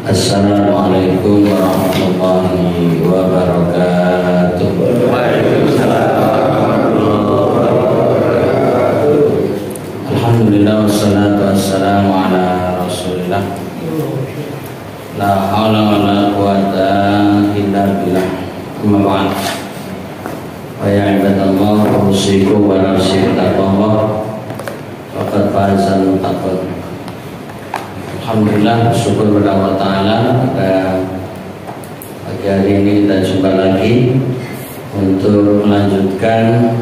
Assalamualaikum warahmatullahi wabarakatuh. Waalaikumsalam warahmatullahi wabarakatuh. Alhamdulillah wassalatu wassalamu ala Rasulillah. La haula wala quwata illa billah. Amma ba'd. Wa ya ibadallah, usikum wa nafsi taqwa. Faqad fazal muttaqun. Alhamdulillah, syukur kepada Allah Ta'ala. Pada pagi hari ini kita jumpa lagi untuk melanjutkan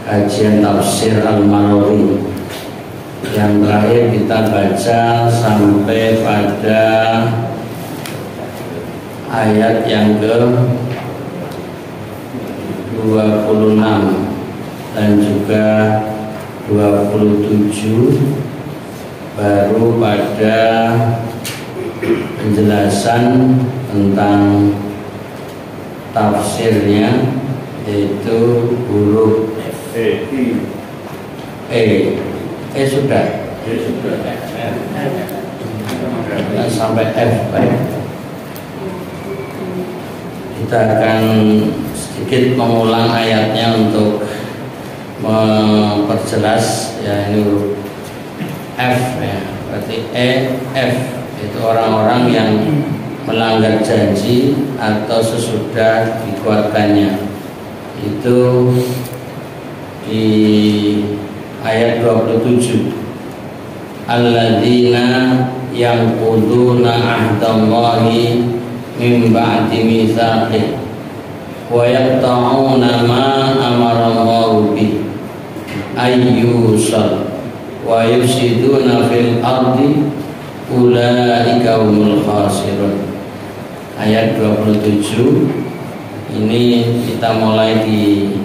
kajian tafsir Al-Marawi. Yang terakhir kita baca sampai pada ayat yang ke-26 dan juga 27. Baru pada penjelasan tentang tafsirnya, yaitu huruf sudah sampai F. Baik. Kita akan sedikit mengulang ayatnya untuk memperjelas. Ya, ini huruf F, ya, berarti F itu orang-orang yang melanggar janji atau sesudah dikuatkannya. Itu di ayat 27. Alladzina yanquduna ahdallahi min ba'di mitsaqih wa yaqta'una ma amarallahu bi ayyusal wa yufsiduna fil ardi ulaika humul khasirun. Ayat 27 ini kita mulai di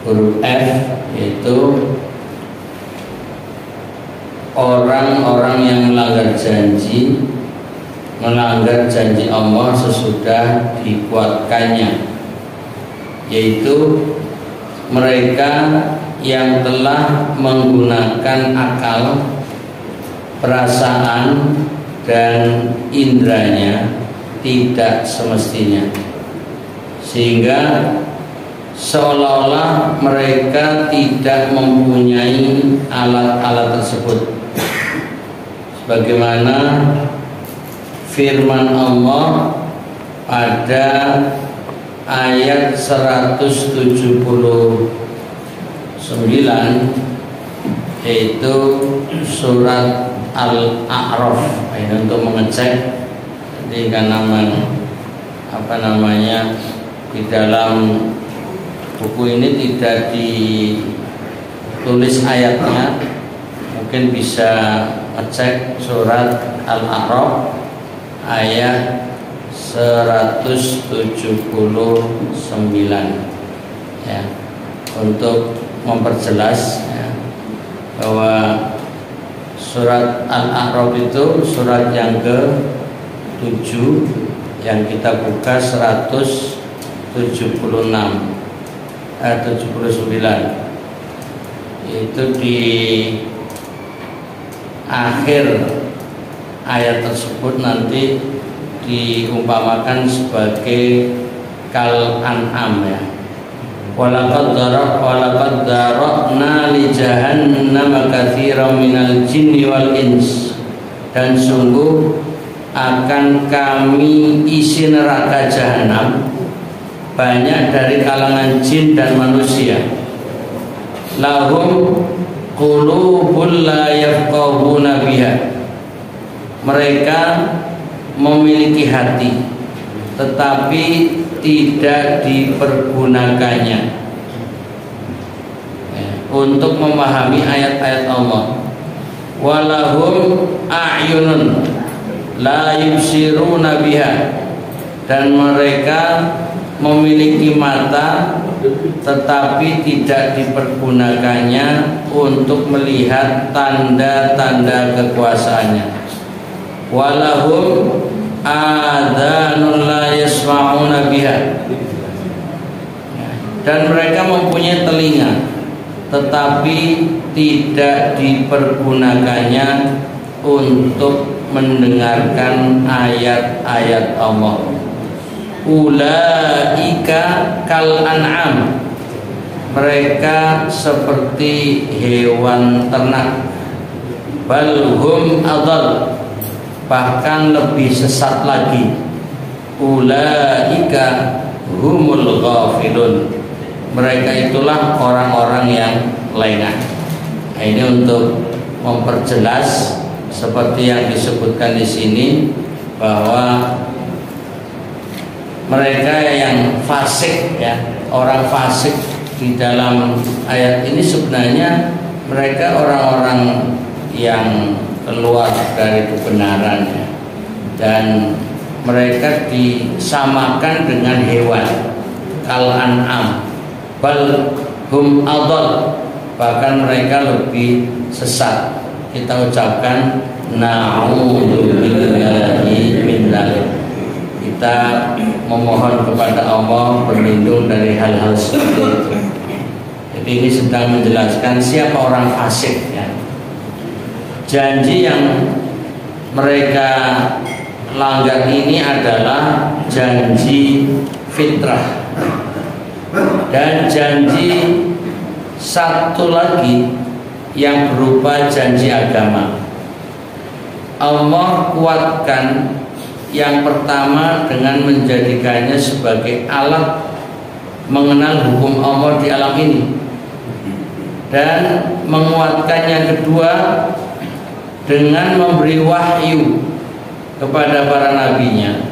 huruf F, yaitu orang-orang yang melanggar janji Allah sesudah dikuatkannya, yaitu mereka yang telah menggunakan akal, perasaan, dan indranya tidak semestinya, sehingga seolah-olah mereka tidak mempunyai alat-alat tersebut, sebagaimana firman Allah pada ayat 179, yaitu surat Al-A'raf. Ini untuk mengecek, jadi karena di dalam buku ini tidak ditulis ayatnya, mungkin bisa ngecek surat Al-A'raf ayat 179, ya, untuk memperjelas, ya, bahwa surat Al-A'raf itu surat yang ke-7 yang kita buka 179. Itu di akhir ayat tersebut nanti diumpamakan sebagai kal an'am, ya. Walaqad dara'na li jahannama katsiran minal jinni wal ins, dan sungguh akan kami isi neraka jahanam banyak dari kalangan jin dan manusia. Lahum qulubun la yafqahuna biha, mereka memiliki hati tetapi tidak dipergunakannya, ya, untuk memahami ayat-ayat Allah. Walahum a'yunun la yubsiruna biha, dan mereka memiliki mata tetapi tidak dipergunakannya untuk melihat tanda-tanda kekuasaannya. Walahum adhanun la yasma'una biha, dan mereka mempunyai telinga tetapi tidak dipergunakannya untuk mendengarkan ayat-ayat Allah. Ulaika kal an'am, mereka seperti hewan ternak. Bal hum adall, bahkan lebih sesat lagi. Ulaika humul ghafilun, mereka itulah orang-orang yang lengah. Nah, ini untuk memperjelas seperti yang disebutkan di sini bahwa mereka yang fasik, ya, orang fasik di dalam ayat ini sebenarnya mereka orang-orang yang keluar dari kebenaran, ya, dan mereka disamakan dengan hewan, kal an'am, bal hum adall, bahkan mereka lebih sesat. Kita ucapkan na'udzubillahi min dzalik. Kita memohon kepada Allah berlindung dari hal-hal seperti itu. Jadi ini sedang menjelaskan siapa orang fasik, ya. Janji yang mereka langgar ini adalah janji fitrah, dan janji satu lagi yang berupa janji agama. Allah kuatkan yang pertama dengan menjadikannya sebagai alat mengenal hukum Allah di alam ini, dan menguatkan yang kedua dengan memberi wahyu kepada para nabinya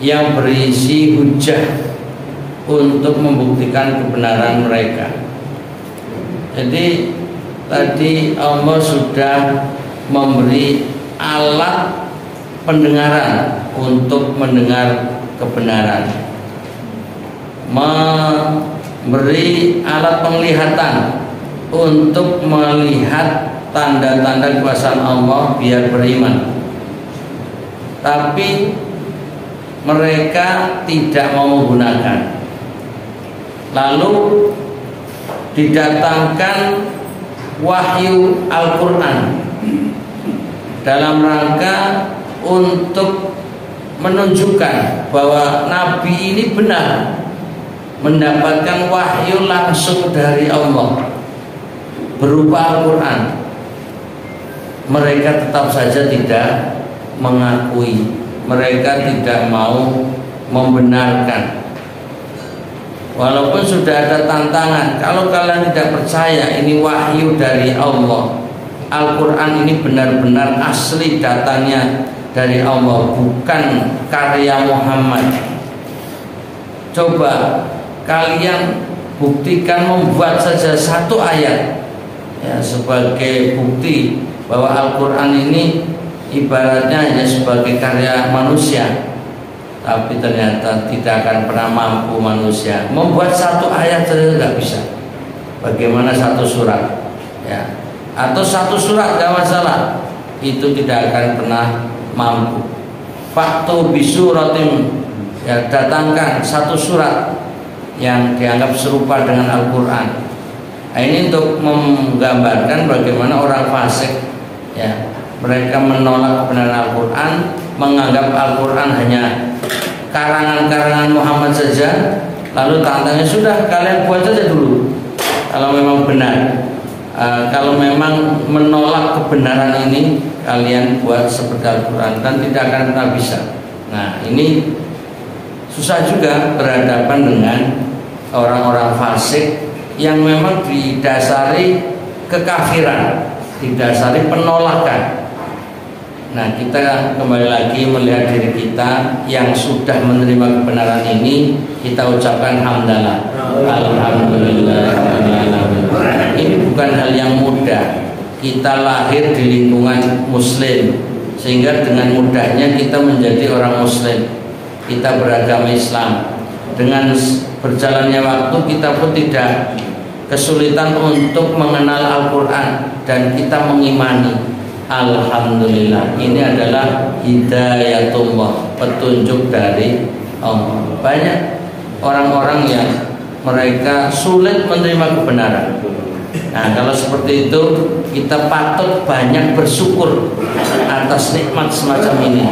yang berisi hujah untuk membuktikan kebenaran mereka. Jadi tadi Allah sudah memberi alat pendengaran untuk mendengar kebenaran, memberi alat penglihatan untuk melihat tanda-tanda kekuasaan Allah biar beriman. Tapi mereka tidak mau menggunakan. Lalu didatangkan wahyu Al-Quran dalam rangka untuk menunjukkan bahwa Nabi ini benar mendapatkan wahyu langsung dari Allah berupa Al-Quran. Mereka tetap saja tidak mengakui, mereka tidak mau membenarkan. Walaupun sudah ada tantangan, kalau kalian tidak percaya ini wahyu dari Allah, Al-Quran ini benar-benar asli, datanya dari Allah, bukan karya Muhammad. Coba kalian buktikan, membuat saja satu ayat, ya, sebagai bukti bahwa Al-Quran ini ibaratnya hanya sebagai karya manusia. Tapi ternyata tidak akan pernah mampu manusia membuat satu ayat saja, tidak bisa. Bagaimana satu surat, ya, atau satu surat gak masalah, itu tidak akan pernah mampu. Faktu bisuratim, ya, datangkan satu surat yang dianggap serupa dengan Al-Quran. Nah, ini untuk menggambarkan bagaimana orang fasik, ya, mereka menolak kebenaran Al-Quran, menganggap Al-Quran hanya karangan-karangan Muhammad saja. Lalu tantangannya, sudah kalian buat saja dulu kalau memang benar. Kalau memang menolak kebenaran ini, kalian buat seperti Al-Quran, dan tidak akan pernah bisa. Nah, ini susah juga berhadapan dengan orang-orang fasik yang memang didasari kekafiran, didasari penolakan. Nah, kita kembali lagi melihat diri kita yang sudah menerima kebenaran ini, kita ucapkan hamdalah, alhamdulillah. Ini bukan hal yang mudah. Kita lahir di lingkungan muslim, sehingga dengan mudahnya kita menjadi orang muslim, kita beragama Islam. Dengan berjalannya waktu, kita pun tidak kesulitan untuk mengenal Al-Quran, dan kita mengimani. Alhamdulillah, ini adalah hidayatullah, petunjuk dari Allah. Banyak orang-orang yang mereka sulit menerima kebenaran, Nah, kalau seperti itu kita patut banyak bersyukur atas nikmat semacam ini.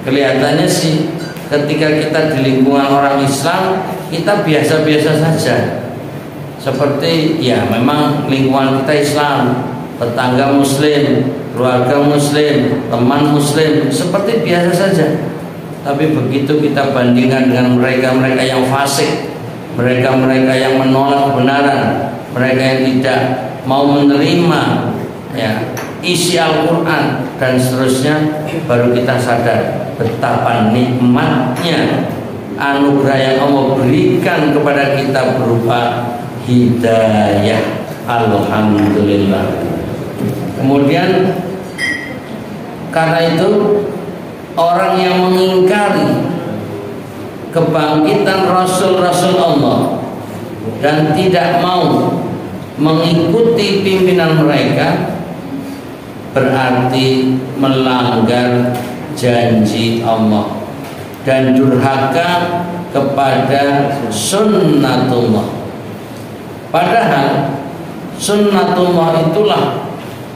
Kelihatannya sih ketika kita di lingkungan orang Islam kita biasa-biasa saja. Seperti ya memang lingkungan kita Islam, tetangga muslim, keluarga muslim, teman muslim, seperti biasa saja. Tapi begitu kita bandingkan dengan mereka-mereka yang fasik, mereka-mereka yang menolak kebenaran, mereka yang tidak mau menerima ya isi Al-Quran dan seterusnya, baru kita sadar betapa nikmatnya anugerah yang Allah berikan kepada kita berupa hidayah. Alhamdulillah. Kemudian karena itu orang yang mengingkari kebangkitan Rasul-Rasul Allah dan tidak mau mengikuti pimpinan mereka berarti melanggar janji Allah dan durhaka kepada sunnatullah. Padahal sunnatullah itulah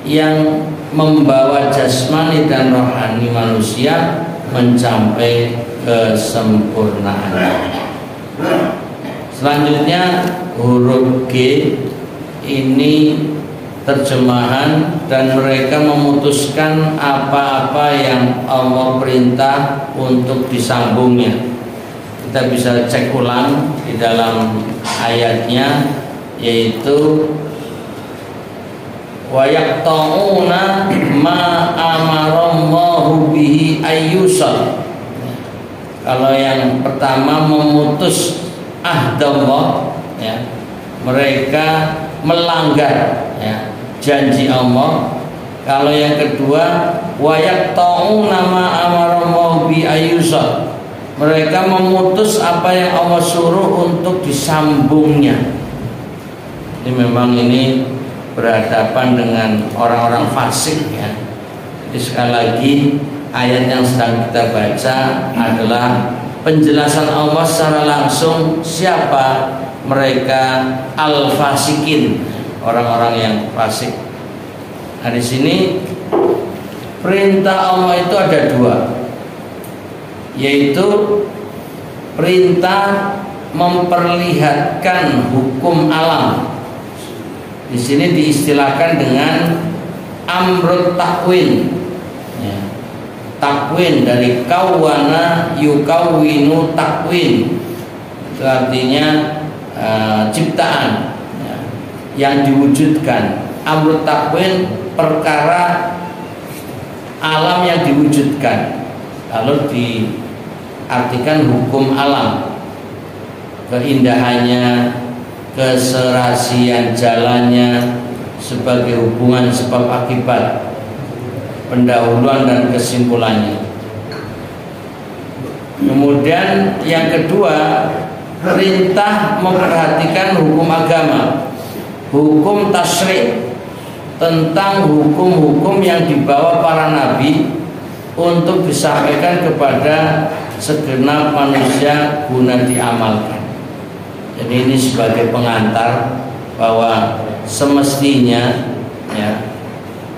yang membawa jasmani dan rohani manusia mencapai kesempurnaan. Selanjutnya huruf G ini terjemahan, dan mereka memutuskan apa-apa yang Allah perintah untuk disambungnya. Kita bisa cek ulang di dalam ayatnya, yaitu wa yaqta'una ma amarallahu bihi ayyusal. Kalau yang pertama memutus ahdallah ya, mereka melanggar ya janji Allah. Kalau yang kedua wa yaqta'una ma amarallahu bihi ayyusal, mereka memutus apa yang Allah suruh untuk disambungnya. Ini memang ini berhadapan dengan orang-orang fasik ya. Jadi sekali lagi ayat yang sedang kita baca adalah penjelasan Allah secara langsung siapa mereka al-fasikin, orang-orang yang fasik. Nah di sini perintah Allah itu ada dua, yaitu perintah memperlihatkan hukum alam. Di sini diistilahkan dengan amrut takwin ya. Takwin dari kawana yukawinu takwin, itu artinya ciptaan ya, yang diwujudkan. Amrut takwin perkara alam yang diwujudkan, lalu diartikan hukum alam, keindahannya, keserasian jalannya sebagai hubungan sebab akibat, pendahuluan dan kesimpulannya. Kemudian yang kedua, perintah memperhatikan hukum agama, hukum tasyri', tentang hukum-hukum yang dibawa para nabi untuk disampaikan kepada segenap manusia guna diamalkan. Jadi ini sebagai pengantar bahwa semestinya ya,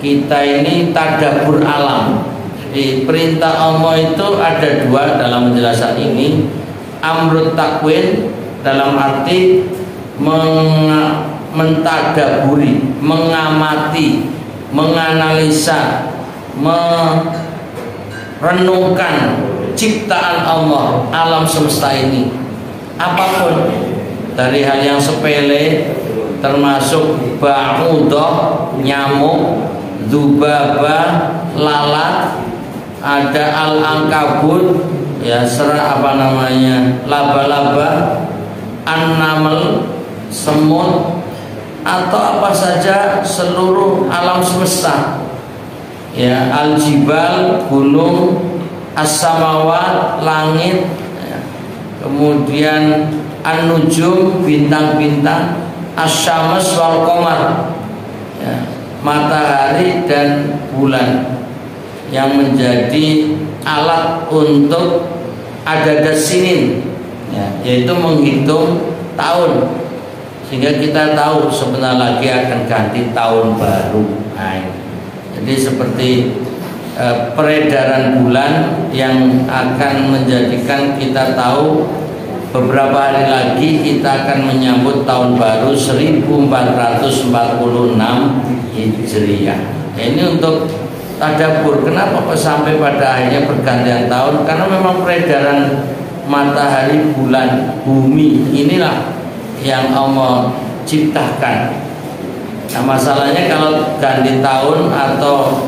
kita ini tadabbur alam. Jadi perintah Allah itu ada dua dalam penjelasan ini. Amrut takwin dalam arti mentadaburi, mengamati, menganalisa, merenungkan ciptaan Allah, alam semesta ini. Apapun, dari hal yang sepele termasuk ba'udah, nyamuk, dzubabah, lalat, ada al-ankabut ya, laba-laba, an-naml, semut, atau apa saja seluruh alam semesta ya, al-jibal, gunung, as-samawat, langit ya. Kemudian an-nujum, bintang-bintang, asy-syams wal qamar ya, matahari dan bulan yang menjadi alat untuk adad sinin ya, yaitu menghitung tahun. sehingga kita tahu sebentar lagi akan ganti tahun baru. Nah, jadi seperti peredaran bulan yang akan menjadikan kita tahu beberapa hari lagi kita akan menyambut tahun baru 1446 Hijriah. Ini untuk tadabbur, kenapa kok sampai pada akhirnya pergantian tahun? Karena memang peredaran matahari, bulan, bumi inilah yang Allah ciptakan. Nah, masalahnya kalau ganti tahun atau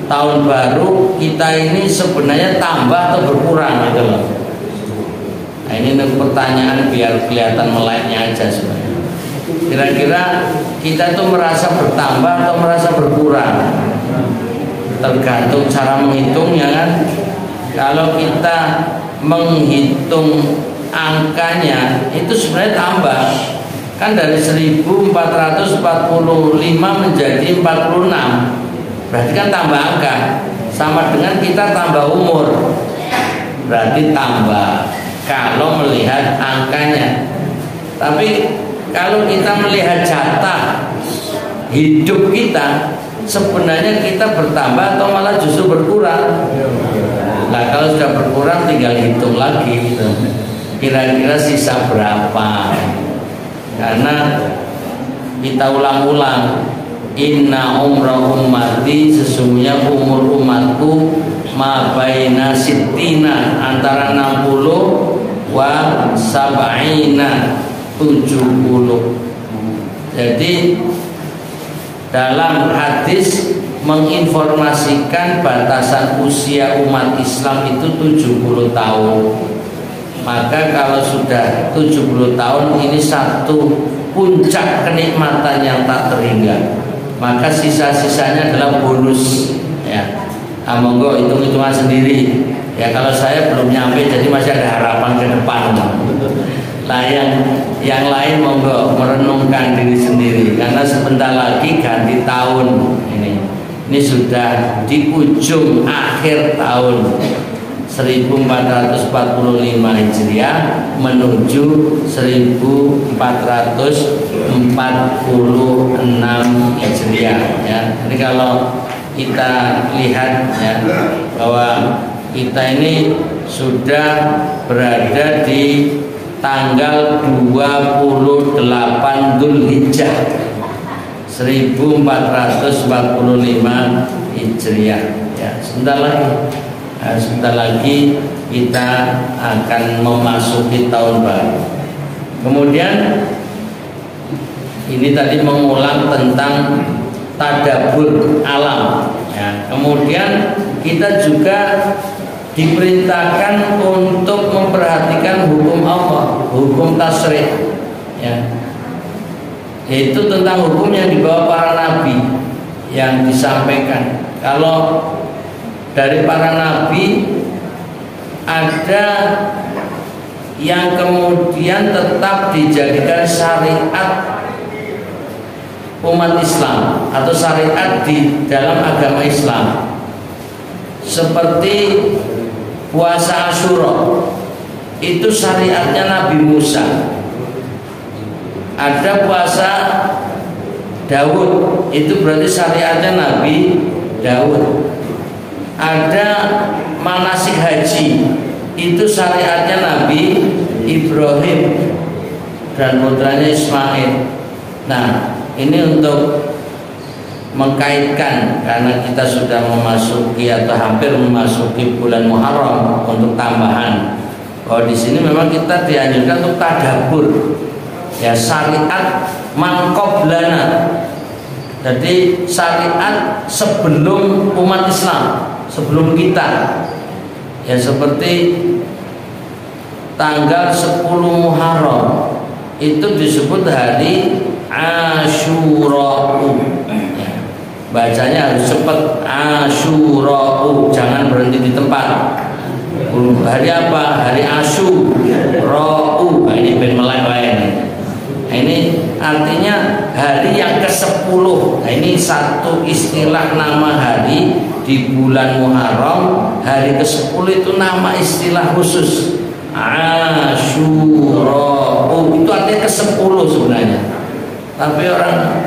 tahun baru, kita ini sebenarnya tambah atau berkurang gitu loh. Nah, ini pertanyaan biar kelihatan meleknya aja sebenarnya. Kira-kira kita tuh merasa bertambah atau merasa berkurang? Tergantung cara menghitungnya kan. Kalau kita menghitung angkanya itu sebenarnya tambah. Kan dari 1445 menjadi 46. Berarti kan tambah angka. Sama dengan kita tambah umur. Berarti tambah kalau melihat angkanya. Tapi kalau kita melihat jatah hidup kita, sebenarnya kita bertambah atau malah justru berkurang. Nah, kalau sudah berkurang tinggal hitung lagi gitu. Kira-kira sisa berapa. Karena kita ulang-ulang, inna umra ummati, sesungguhnya umur umatku ma baina sittina, antara 60 wa sab'ina, 70. Jadi dalam hadis menginformasikan batasan usia umat Islam itu 70 tahun. Maka kalau sudah 70 tahun ini satu puncak kenikmatan yang tak terhingga. Maka sisa-sisanya adalah bonus ya. Monggo hitung-hitungan sendiri. Ya kalau saya belum nyampe jadi masih ada harapan ke depan. Nah yang lain monggo merenungkan diri sendiri karena sebentar lagi ganti tahun ini sudah di ujung akhir tahun 1445 Hijriah menuju 1446 Hijriah ya. Jadi kalau kita lihat ya bahwa kita ini sudah berada di tanggal 28 Dzulhijjah 1445 Hijriah ya. Sebentar lagi kita akan memasuki tahun baru. Kemudian ini tadi mengulang tentang tadabbur alam ya. Kemudian kita juga diperintahkan untuk memperhatikan hukum Allah, hukum tasyri' ya. Yaitu tentang hukum yang dibawa para nabi yang disampaikan. Kalau dari para nabi ada yang kemudian tetap dijadikan syariat umat Islam atau syariat di dalam agama Islam, seperti puasa Asyura itu syariatnya Nabi Musa. Ada puasa Daud itu berarti syariatnya Nabi Daud. Ada manasik haji itu syariatnya Nabi Ibrahim dan putranya Ismail. Nah, ini untuk mengkaitkan karena kita sudah memasuki atau hampir memasuki bulan Muharram untuk tambahan. Bahwa di sini memang kita dianjurkan untuk tadabbur. Ya, syariat man qablana. Jadi syariat sebelum umat Islam, sebelum kita. Ya seperti tanggal 10 Muharram itu disebut hari Asyura. Ya, bacanya harus cepat, Asyura, jangan berhenti di tempat. Hari apa? Hari Asyura. Ini ben melek wae. Ini artinya hari yang ke-10. Nah, ini satu istilah nama hari di bulan Muharram. Hari ke-10 itu nama istilah khusus, Asyura. Itu artinya ke-10 sebenarnya. Tapi orang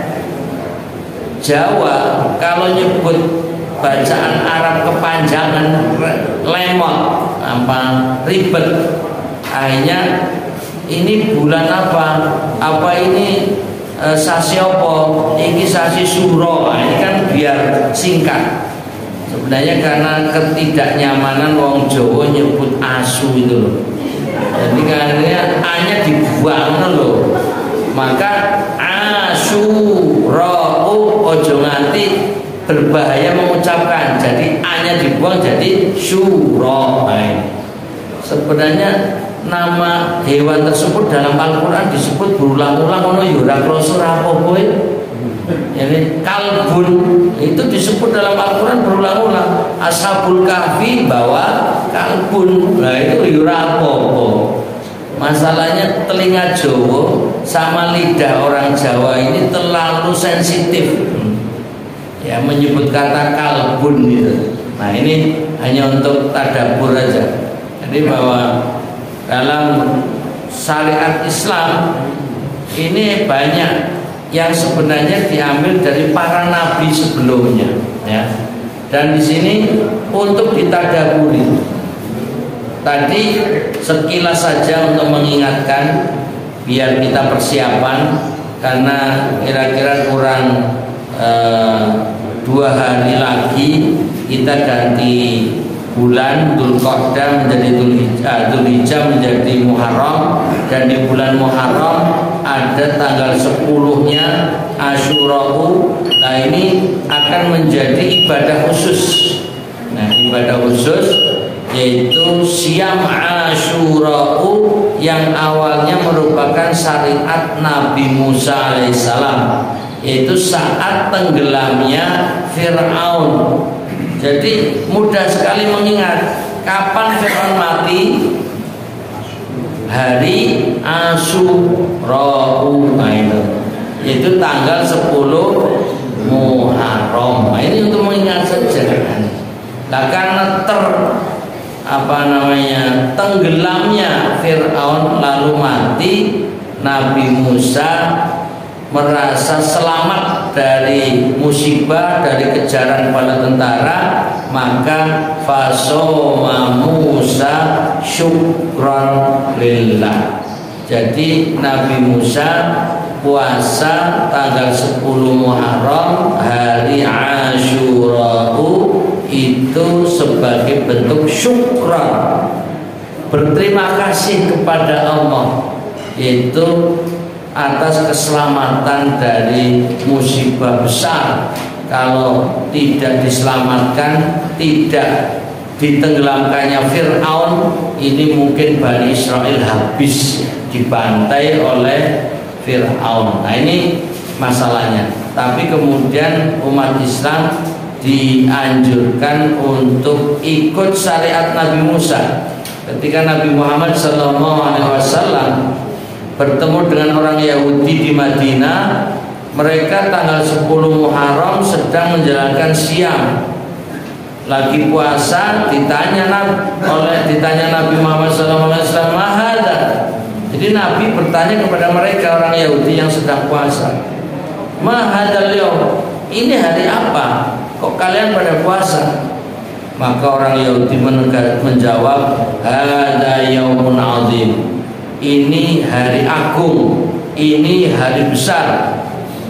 Jawa kalau nyebut bacaan Arab kepanjangan lemot, ribet. Akhirnya ini bulan apa? Apa ini sasi apa? Ini sasi suro. Ini kan biar singkat. Sebenarnya karena ketidaknyamanan wong Jawa nyebut asu itu loh. Jadi karena A-nya dibuang loh. Maka asyura'u ojo nganti berbahaya mengucapkan. Jadi A-nya dibuang jadi syura. Sebenarnya nama hewan tersebut dalam Al-Quran disebut berulang-ulang. Ono yura klosur apa boy? Jadi kalbun itu disebut dalam Al-Quran berulang-ulang. Ashabul kahfi bawa kalbun. Nah itu yura apa? Masalahnya telinga Jawa sama lidah orang Jawa ini terlalu sensitif, ya menyebut kata kalbun gitu. Nah ini hanya untuk tadabbur aja. Jadi bahwa dalam syariat Islam ini banyak yang sebenarnya diambil dari para nabi sebelumnya, ya. Dan di sini untuk ditadaburi. Tadi sekilas saja untuk mengingatkan biar kita persiapan karena kira-kira kurang 2 hari lagi kita ganti bulan. Dzulqa'dah menjadi Dzulhijjah menjadi Muharram, dan di bulan Muharram ada tanggal 10-nya Asyura'u. Nah ini akan menjadi ibadah khusus. Nah ibadah khusus yaitu Syam Asyura'u yang awalnya merupakan syariat Nabi Musa alaihissalam, yaitu saat tenggelamnya Fir'aun. Jadi mudah sekali mengingat kapan Fir'aun mati. Hari Asyura'u, yaitu tanggal 10 Muharram. Nah, ini untuk mengingat saja. Nah karena tenggelamnya Fir'aun lalu mati, Nabi Musa merasa selamat dari musibah, dari kejaran bala tentara, maka fasoma Musa syukran lillah. Jadi Nabi Musa puasa tanggal 10 Muharram, hari Asyura'u, itu sebagai bentuk syukran, berterima kasih kepada Allah, yaitu atas keselamatan dari musibah besar. Kalau tidak diselamatkan, tidak ditenggelamkannya Fir'aun, ini mungkin Bani Israel habis dibantai oleh Fir'aun. Nah ini masalahnya. Tapi kemudian umat Islam dianjurkan untuk ikut syariat Nabi Musa. Ketika Nabi Muhammad SAW bertemu dengan orang Yahudi di Madinah, mereka tanggal 10 Muharram sedang menjalankan Syam, lagi puasa. Ditanya Nabi Muhammad SAW, "Mahada?" Jadi Nabi bertanya kepada mereka orang Yahudi yang sedang puasa, "Mahadal yaum?" Ini hari apa? Kok kalian pada puasa? Maka orang Yahudi menjawab, "Hada yaumun azim." Ini hari agung, ini hari besar.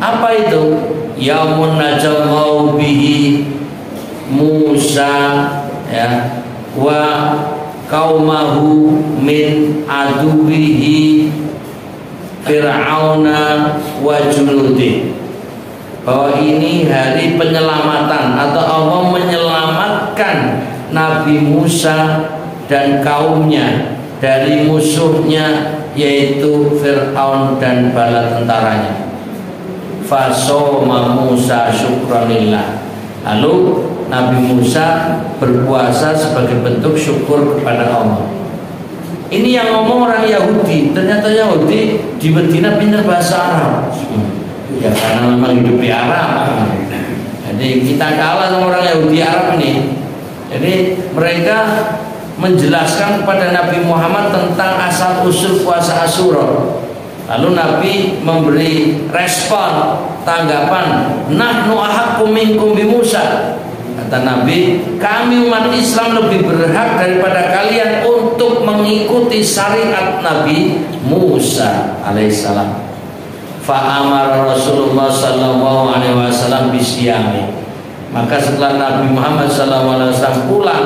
Apa itu? Yaumun najamau bihi Musa, ya, wa qaumahu min aduwihi Fir'auna wa junudi. Bahwa ini hari penyelamatan, atau Allah menyelamatkan Nabi Musa dan kaumnya dari musuhnya, yaitu Fir'aun dan bala tentaranya. Fasoma Musa syukranillah. Lalu Nabi Musa berpuasa sebagai bentuk syukur kepada Allah. Ini yang ngomong orang Yahudi. Ternyata Yahudi di Madinah pintar bahasa Arab. Ya karena memang hidup di Arab. Jadi kita kalah sama orang Yahudi Arab ini. Jadi mereka menjelaskan kepada Nabi Muhammad tentang asal usul puasa Asyura. Lalu Nabi memberi respon, tanggapan, nahnu ahaqqu minkum bi Musa. Kata Nabi, kami umat Islam lebih berhak daripada kalian untuk mengikuti syariat Nabi Musa alaihissalam. Fa'amara Rasulullah sallallahu alaihi wasallam bisyami. Maka setelah Nabi Muhammad sallallahu alaihi wasallam pulang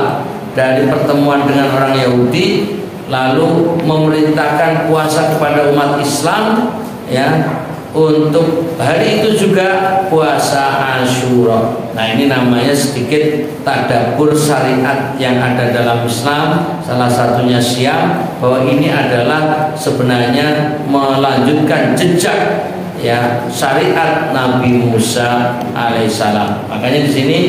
dari pertemuan dengan orang Yahudi, lalu memerintahkan puasa kepada umat Islam, ya, untuk hari itu juga puasa Asyura. Nah, ini namanya sedikit tadabbur syariat yang ada dalam Islam. Salah satunya Syam, bahwa ini adalah sebenarnya melanjutkan jejak, ya, syariat Nabi Musa alaihissalam. Makanya di sini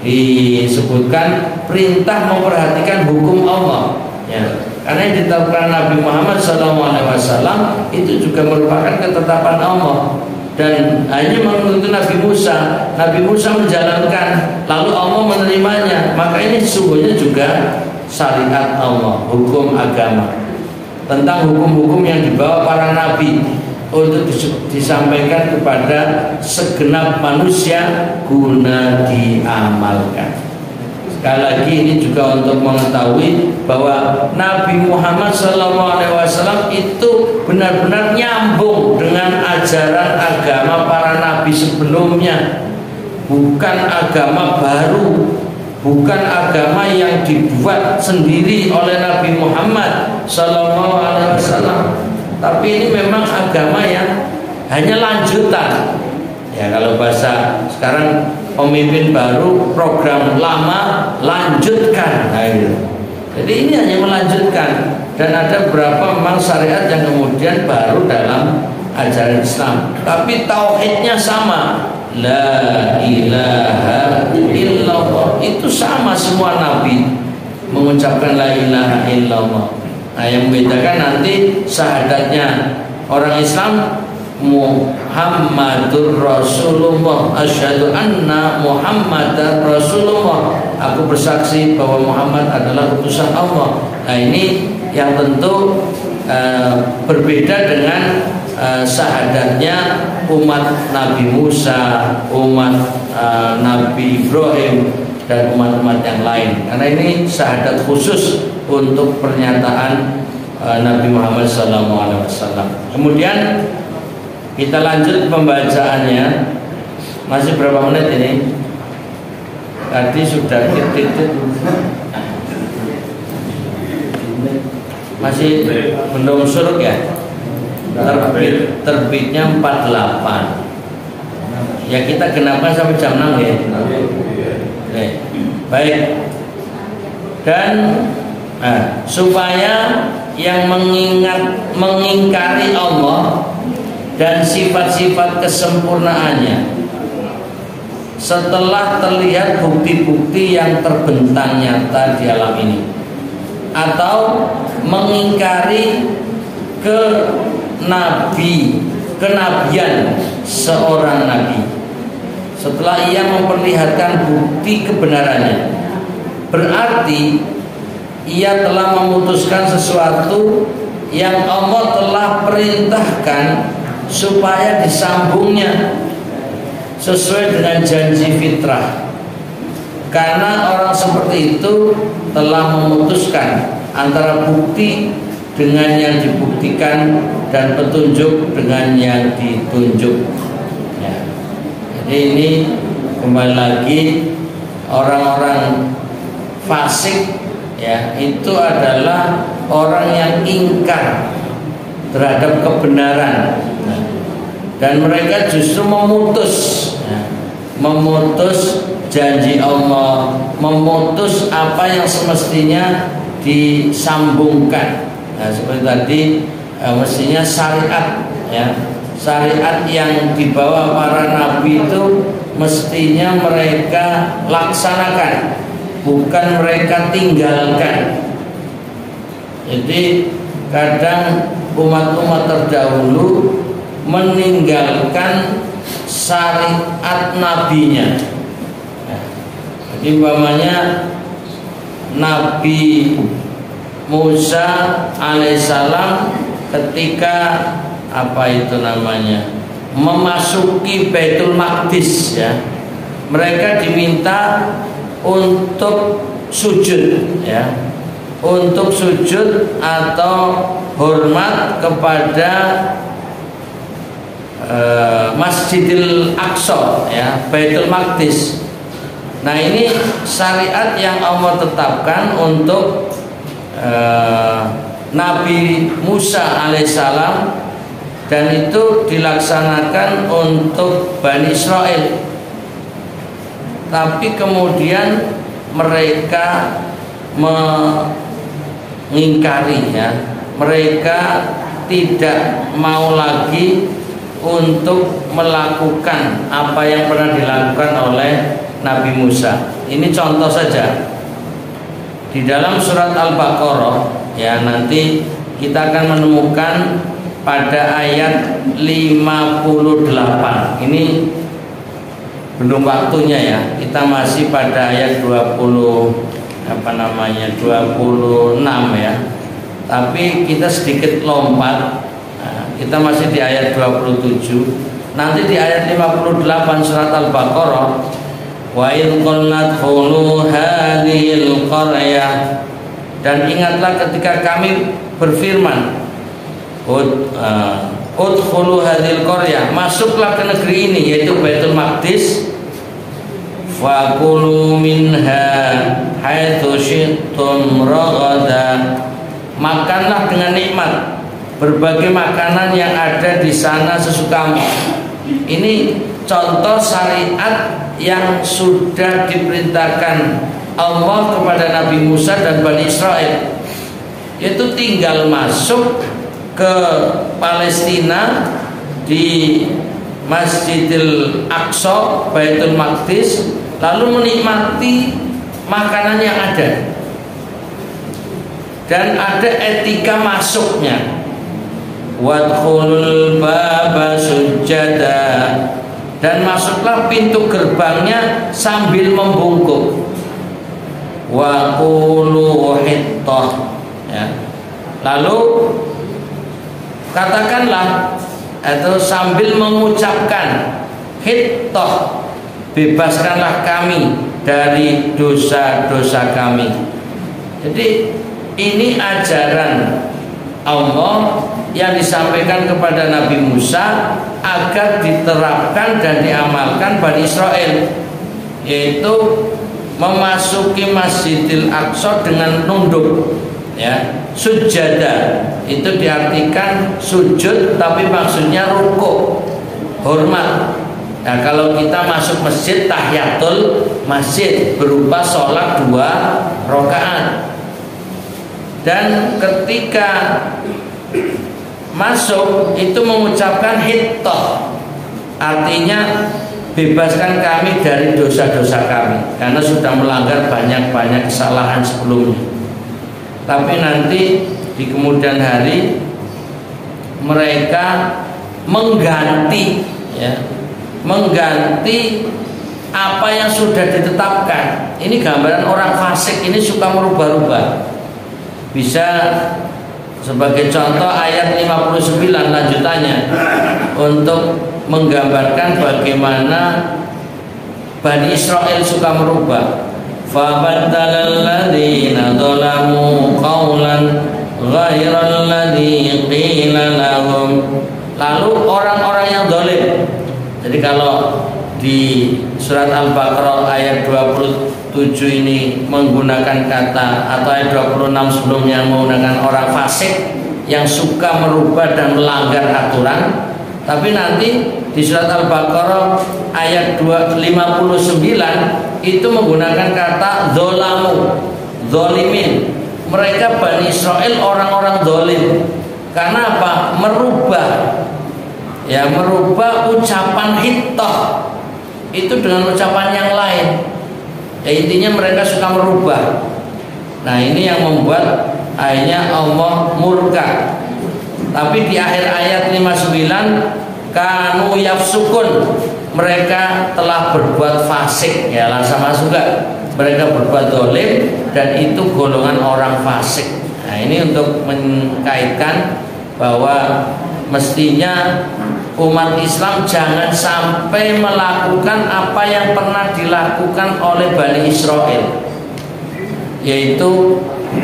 disebutkan perintah memperhatikan hukum Allah, ya. Karena yang ditetapkan Nabi Muhammad SAW itu juga merupakan ketetapan Allah, dan hanya menuntut Nabi Musa. Nabi Musa menjalankan, lalu Allah menerimanya. Maka ini sesungguhnya juga syariat Allah, hukum agama, tentang hukum-hukum yang dibawa para nabi untuk disampaikan kepada segenap manusia guna diamalkan. Sekali lagi ini juga untuk mengetahui bahwa Nabi Muhammad SAW itu benar-benar nyambung dengan ajaran agama para nabi sebelumnya, bukan agama baru, bukan agama yang dibuat sendiri oleh Nabi Muhammad SAW, tapi ini memang agama yang hanya lanjutan. Ya, kalau bahasa sekarang, pemimpin baru, program lama, lanjutkan. Nah, gitu. Jadi ini hanya melanjutkan, dan ada beberapa memang syariat yang kemudian baru dalam ajaran Islam, tapi tauhidnya sama, la ilaha illallah, itu sama semua nabi mengucapkan la ilaha illallah. Nah, yang membedakan nanti syahadatnya orang Islam, Muhammadur Rasulullah, asyhadu anna Muhammadar Rasulullah, aku bersaksi bahwa Muhammad adalah utusan Allah. Nah, ini yang tentu berbeda dengan syahadatnya umat Nabi Musa, umat Nabi Ibrahim, dan umat-umat yang lain. Karena ini syahadat khusus untuk pernyataan Nabi Muhammad SAW. Kemudian kita lanjut pembacaannya. Masih berapa menit ini? Tadi sudah titik. Masih belum surut ya? Terbitnya 48. Ya, kita genapkan sampai jam 6 ya. Oke. Baik. Dan supaya yang mengingkari Allah dan sifat-sifat kesempurnaannya setelah terlihat bukti-bukti yang terbentang nyata di alam ini, atau mengingkari kenabian seorang nabi setelah ia memperlihatkan bukti kebenarannya, berarti ia telah memutuskan sesuatu yang Allah telah perintahkan supaya disambungnya sesuai dengan janji fitrah. Karena orang seperti itu telah memutuskan antara bukti dengan yang dibuktikan dan petunjuk dengan yang ditunjuk, ya. Jadi ini kembali lagi, orang-orang fasik, ya, itu adalah orang yang ingkar terhadap kebenaran, dan mereka justru memutus janji Allah, memutus apa yang semestinya disambungkan. Nah, seperti tadi mestinya syariat, ya, syariat yang dibawa para nabi itu mestinya mereka laksanakan, bukan mereka tinggalkan. Jadi kadang umat-umat terdahulu meninggalkan syariat nabinya. Jadi umpamanya Nabi Musa alaihissalam ketika apa itu namanya, memasuki Baitul Maqdis ya. Mereka diminta untuk sujud ya, untuk sujud atau hormat kepada Masjidil Aqsa ya, Baitul Maqdis. Nah, ini syariat yang Allah tetapkan untuk Nabi Musa alaihissalam, dan itu dilaksanakan untuk Bani Israel. Tapi kemudian mereka mengingkari ya, mereka tidak mau lagi untuk melakukan apa yang pernah dilakukan oleh Nabi Musa. Ini contoh saja. Di dalam surat Al-Baqarah ya, nanti kita akan menemukan pada ayat 58. Ini belum waktunya ya. Kita masih pada ayat 26 ya. Tapi kita sedikit lompat. Nah, kita masih di ayat 27. Nanti di ayat 58 surat Al-Baqarah, wa idh qulna dkhulu hadhil qaryah, dan ingatlah ketika kami berfirman, udkhulu hadhil qaryah, masuklah ke negeri ini, yaitu Baitul Maqdis, fakulu minha haitsu syi'tum ragada, makanlah dengan nikmat berbagai makanan yang ada di sana sesukamu. Ini contoh syariat yang sudah diperintahkan Allah kepada Nabi Musa dan Bani Israel, yaitu tinggal masuk ke Palestina di Masjidil Aqsa, Baitul Maqdis, lalu menikmati makanan yang ada, dan ada etika masuknya. Wadkhulul baba sujada, dan masuklah pintu gerbangnya sambil membungkuk. Wa qulu hittah ya. Lalu katakanlah atau sambil mengucapkan hittah, bebaskanlah kami dari dosa-dosa kami. Jadi ini ajaran Allah yang disampaikan kepada Nabi Musa agar diterapkan dan diamalkan Bani Israel, yaitu memasuki Masjidil Aqsa dengan nunduk ya, sujada itu diartikan sujud, tapi maksudnya rukuk, hormat. Nah, kalau kita masuk masjid, tahiyatul masjid berupa sholat 2 rakaat. Dan ketika masuk itu mengucapkan hittah, artinya bebaskan kami dari dosa-dosa kami, karena sudah melanggar banyak-banyak kesalahan sebelumnya. Tapi nanti di kemudian hari mereka mengganti ya, mengganti apa yang sudah ditetapkan. Ini gambaran orang fasik, ini suka merubah-rubah. Bisa sebagai contoh ayat 59 lanjutannya, untuk menggambarkan bagaimana Bani Israel suka merubah. Fabaddalal ladzina dzalamu qawlan ghairal ladzi qila lahum. Lalu orang-orang yang zalim. Jadi kalau di surat Al-Baqarah ayat 27 ini menggunakan kata, atau ayat 26 sebelumnya menggunakan orang fasik yang suka merubah dan melanggar aturan. Tapi nanti di surat Al-Baqarah ayat 59 itu menggunakan kata zolamu, zolimin. Mereka Bani Israel orang-orang zolim. Karena apa? Merubah ya, merubah ucapan hittah itu dengan ucapan yang lain ya, intinya mereka suka merubah. Nah, ini yang membuat akhirnya Allah murka. Tapi di akhir ayat 59, kanu yafsukun, mereka telah berbuat fasik ya, sama juga mereka berbuat dolim, dan itu golongan orang fasik. Nah, ini untuk mengkaitkan bahwa mestinya umat Islam jangan sampai melakukan apa yang pernah dilakukan oleh Bani Israel, yaitu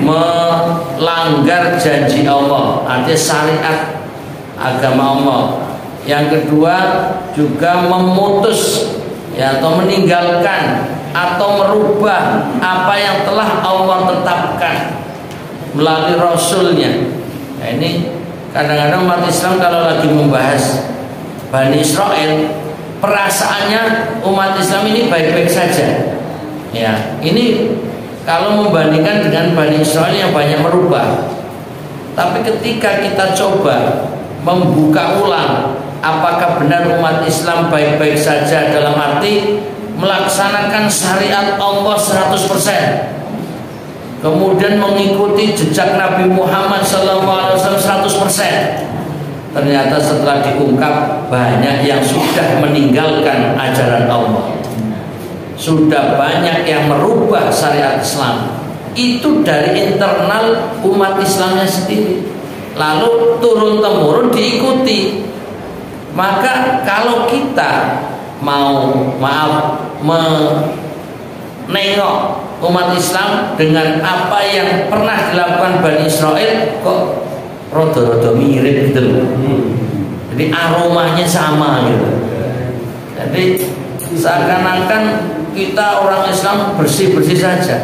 melanggar janji Allah, artinya syariat agama Allah. Yang kedua juga memutus atau meninggalkan atau merubah apa yang telah Allah tetapkan melalui Rasulnya. Nah, ini kadang-kadang umat Islam kalau lagi membahas Bani Israel, perasaannya umat Islam ini baik-baik saja. Ya, ini kalau membandingkan dengan Bani Israel yang banyak merubah. Tapi ketika kita coba membuka ulang, apakah benar umat Islam baik-baik saja dalam arti melaksanakan syariat Allah 100%, kemudian mengikuti jejak Nabi Muhammad SAW 100%. Ternyata setelah diungkap, banyak yang sudah meninggalkan ajaran Allah, sudah banyak yang merubah syariat Islam. Itu dari internal umat Islamnya sendiri, lalu turun-temurun diikuti. Maka kalau kita mau menengok umat Islam dengan apa yang pernah dilakukan Bani Israel, kok rodo-rodo mirip gitu loh. Jadi aromanya sama gitu. Jadi seakan-akan kita orang Islam bersih-bersih saja.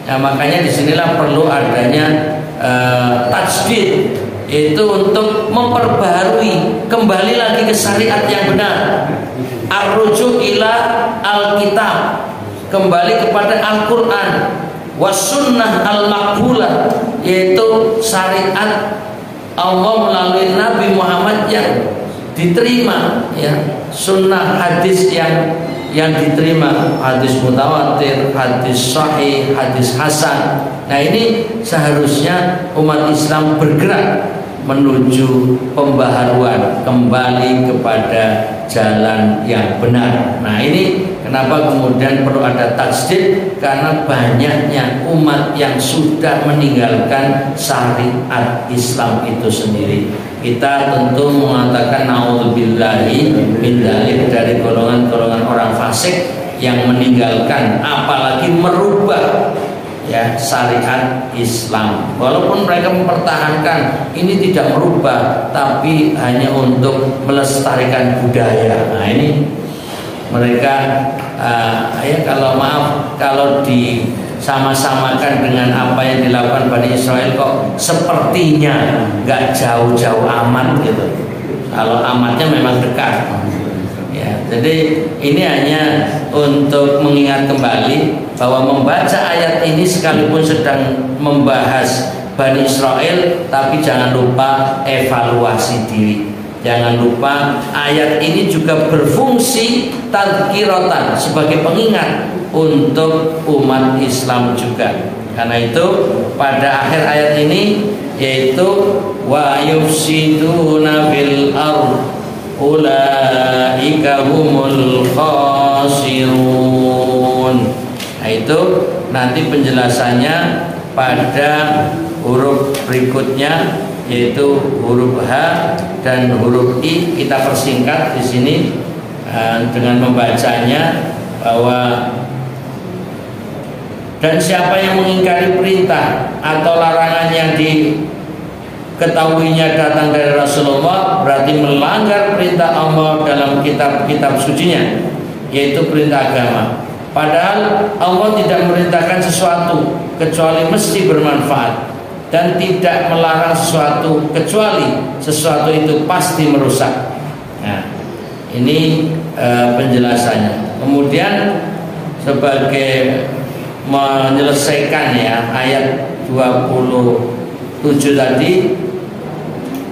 Ya, makanya disinilah perlu adanya tajdid, itu untuk memperbaharui kembali lagi ke syariat yang benar. Ar-ruju' ila al-kitab, kembali kepada Al-Quran, was-sunnah al-maqbulah, yaitu syariat Allah melalui Nabi Muhammad yang diterima, ya, sunnah hadis yang diterima, hadis mutawatir, hadis sahih, hadis hasan. Nah, ini seharusnya umat Islam bergerak menuju pembaharuan, kembali kepada jalan yang benar. Nah, ini kenapa kemudian perlu ada tajdid, karena banyaknya umat yang sudah meninggalkan syariat Islam itu sendiri. Kita tentu mengatakan naudzubillahi min dzalik, dari golongan-golongan orang fasik yang meninggalkan apalagi merubah, ya, syariat Islam. Walaupun mereka mempertahankan, ini tidak merubah, tapi hanya untuk melestarikan budaya. Nah, ini mereka ya, kalau disama-samakan dengan apa yang dilakukan Bani Israel, kok sepertinya nggak jauh-jauh amat gitu. Kalau amatnya memang dekat. Ya, jadi ini hanya untuk mengingat kembali bahwa membaca ayat ini sekalipun sedang membahas Bani Israel, tapi jangan lupa evaluasi diri. Jangan lupa ayat ini juga berfungsi tadhkiratan, sebagai pengingat untuk umat Islam juga. Karena itu pada akhir ayat ini, yaitu wa yufsiduna fil ardh ulaika humul khasirun. Nah, itu nanti penjelasannya pada huruf berikutnya, yaitu huruf H dan huruf I. Kita persingkat di sini dengan membacanya, bahwa dan siapa yang mengingkari perintah atau larangan yang diketahuinya datang dari Rasulullah, berarti melanggar perintah Allah dalam kitab-kitab sucinya, yaitu perintah agama. Padahal Allah tidak memerintahkan sesuatu kecuali mesti bermanfaat, dan tidak melarang sesuatu kecuali sesuatu itu pasti merusak. Nah, ini penjelasannya. Kemudian sebagai menyelesaikan, ya, ayat 27 tadi,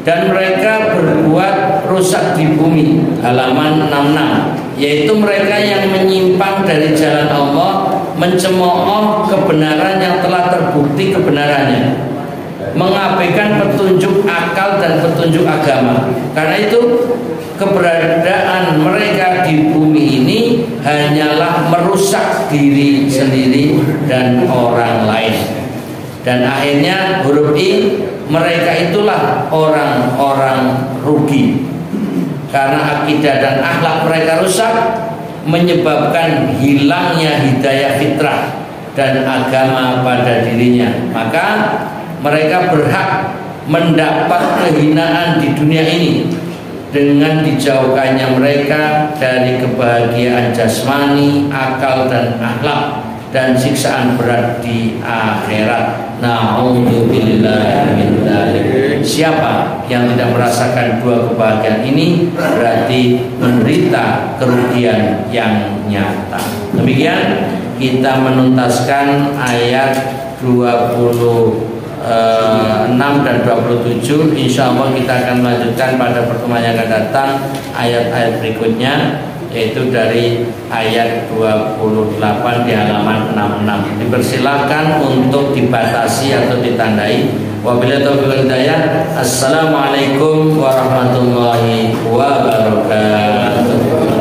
dan mereka berbuat rusak di bumi, halaman 66, yaitu mereka yang menyimpang dari jalan Allah, mencemooh kebenaran yang telah terbukti kebenarannya, mengabaikan petunjuk akal dan petunjuk agama. Karena itu keberadaan mereka di bumi ini hanyalah merusak diri sendiri dan orang lain. Dan akhirnya huruf I, mereka itulah orang-orang rugi. Karena akidah dan akhlak mereka rusak, menyebabkan hilangnya hidayah fitrah dan agama pada dirinya. Maka mereka berhak mendapat kehinaan di dunia ini dengan dijauhkannya mereka dari kebahagiaan jasmani, akal dan akhlak, dan siksaan berat di akhirat. Na'udzubillahi min dzalik. Siapa yang tidak merasakan dua kebahagiaan ini berarti menderita kerugian yang nyata. Demikian kita menuntaskan ayat 26 dan 27. Insya Allah kita akan melanjutkan pada pertemuan yang akan datang ayat-ayat berikutnya, yaitu dari ayat 28 di halaman 66. Dipersilakan untuk dibatasi atau ditandai. Wabillahi taufiq wal hidayah. Assalamualaikum warahmatullahi wabarakatuh.